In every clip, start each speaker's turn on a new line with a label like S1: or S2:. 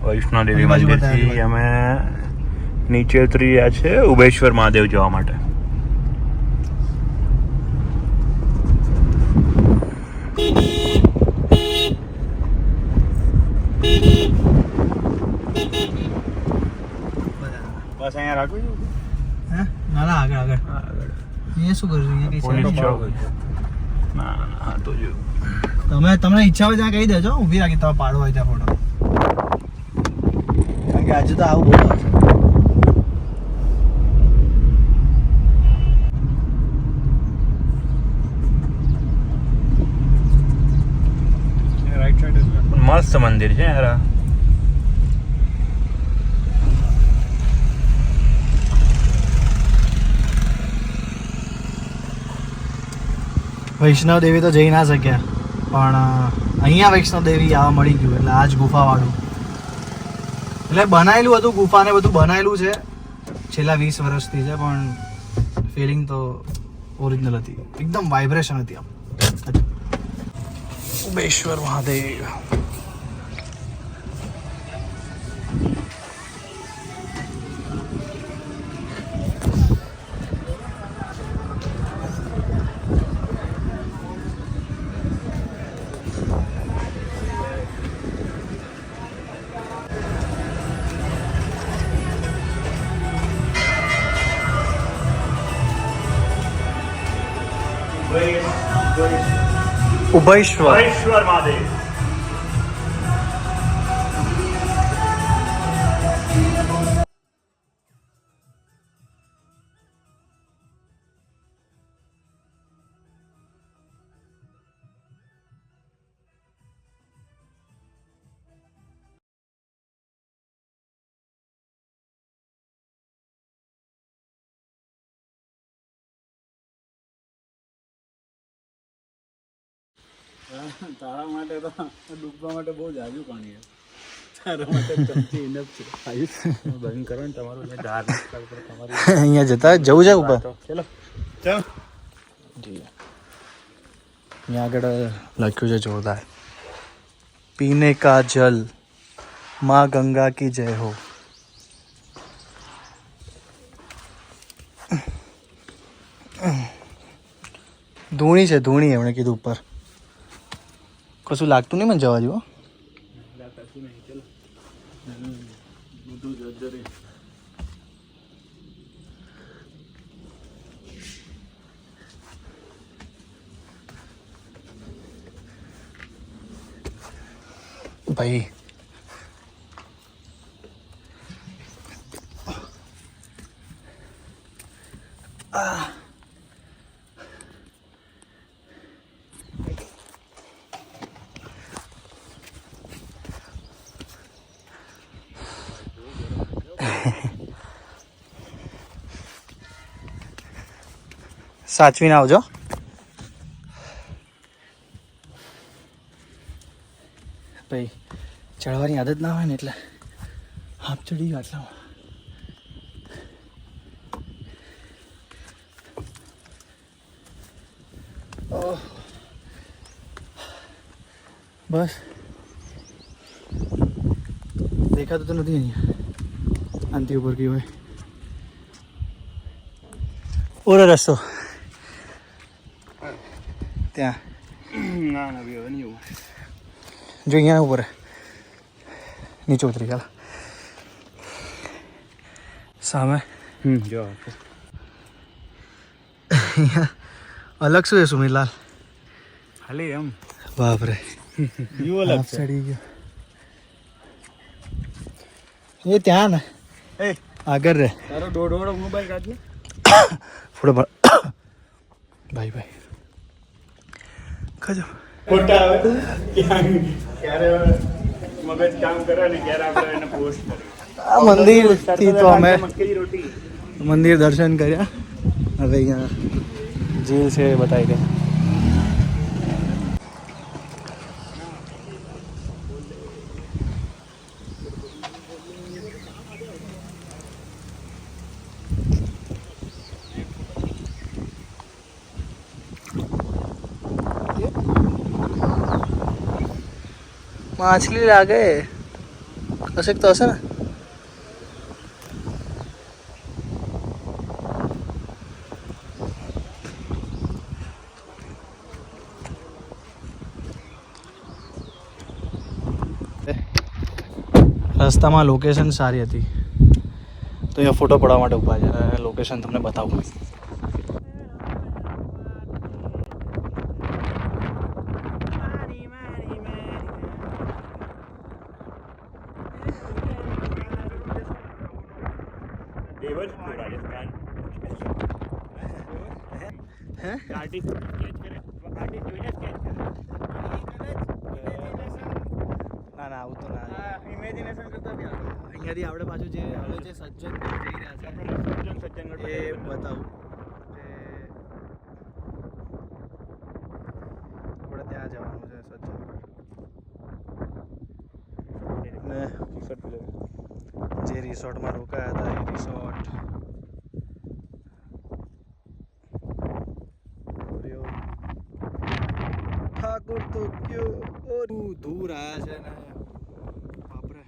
S1: વૈષ્ણો દેવી મંદિરથી અમે નીચે ઉતરી રહ્યા છે ઉબેશ્વર મહાદેવ જવા માટે. બસ અહીંયા રાખું છું.
S2: હે ના ના આગળ આગળ અહીંયા શું કરશું? અહીંયા કઈ
S1: ના ના તો જો
S2: તમને ઈચ્છા હોય ત્યાં કહી દેજો, ઊભી રાખી તમે પાડો હોય ત્યાં ફોટો, કારણ કે આજે તો આવું બહુ આવશે.
S1: રાઈટ સાઈડ મસ્ત મંદિર છે યાર.
S2: વૈષ્ણવ દેવી તો જઈ ના શક્યા, પણ અહીંયા વૈષ્ણવ દેવી આવવા મળી ગયું. એટલે આ જ ગુફાવાળું, એટલે બનાવેલું હતું ગુફાને બધું બનાવેલું છે છેલ્લા 20 વર્ષથી છે, પણ ફિલિંગ તો ઓરિજિનલ હતી, એકદમ વાઇબ્રેશન હતી. આમ ઉબેશ્વર મહાદેવ.
S1: ઉબેશ્વર મહાદેવ.
S3: તારા માટે તો ડૂબવા માટે બહુ જાજુ પાણી છે, તારા માટે ચમચી ઇનફ છે.
S1: બંધ કરો ને તમારું તમારી
S2: અહીંયા જતા જવું છે ઉપર.
S1: ચલો ચાલો.
S2: અહીંયા આગળ લખ્યું છે જોરદાર, પીને કા જલ માँ ગંગા કી જય હો. ધૂણી છે ધૂણી, એમણે કીધું ઉપર. કશું લાગતું નહીં મને જવા જેવું. ભાઈ સાચવીને આવજો. ભાઈ ચડવાની આદત ના હોય ને એટલે હાફ ચડી ગયો આટલામાં. બસ દેખાતું તો નથી અહીંયા, આનથી ઉપર ગયું હોય. ઓરો રસ્તો ત્યાં
S1: ના ના હવે નહીં એવું.
S2: જો અહીંયા ઉપર નીચે ઉતરી ગયા સામે.
S1: જો
S2: અલગ શું છે સુમિતલાલ?
S1: ખાલી એમ
S2: બાપરે
S1: વ્યૂ અલગ છે.
S2: ચડી ગયો એ ત્યાં ને
S1: એ
S2: આગળ રે
S1: તારો દોડો મોબાઈલ કાઢ લે
S2: ફોટો ભાઈ ભાઈ ખજો
S1: ફોટા આવે ક્યારે મગજ કામ કરે ને ક્યારે આપણે એને પોસ્ટ કરીએ.
S2: આ મંદિરથી તો અમે
S1: મક્કીની રોટી
S2: મંદિર દર્શન કર્યા, હવે અહીંયા જે છે એ બતાવી દે. मछली लागे કશેક તો હશે ને. રસ્તામાં લોકેશન સારી હતી તો અહીંયા ફોટો પડવા માટે ઊભા છે અને લોકેશન તમને બતાવું.
S1: देवर રાજસ્થાન
S2: હે
S1: આર્ટિસ્ટ સ્કેચ કરે આર્ટિસ્ટ જોઈને સ્કેચ કરે
S2: ના ના આવું તો ના.
S3: ઇમેજિનેશન કરતા બી આવે.
S2: અહીંયાથી આપણે પાછું જે હવે જે સજ્જન જઈ રહ્યા છે
S1: સજ્જનગઢ
S2: એ બતાવું કે આપણે ત્યાં જવાનું છે સજ્જનગઢ ને જે રિસોર્ટમાં રોકાયા હતા એ રિસોર્ટ ઠાકોર તો કયો દૂર આવ્યા છે ને બાપરે.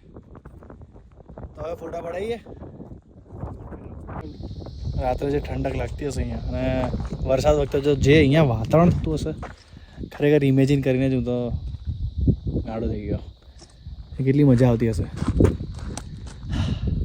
S2: તો હવે ફોટા પડાવીએ. રાત્રે જે ઠંડક લાગતી હશે અહીંયા અને વરસાદ વખતે જો જે અહીંયા વાતાવરણ થતું હશે ખરેખર ઇમેજિન કરીને જ હું તો ગાડો થઈ ગયો. કેટલી મજા આવતી હશે.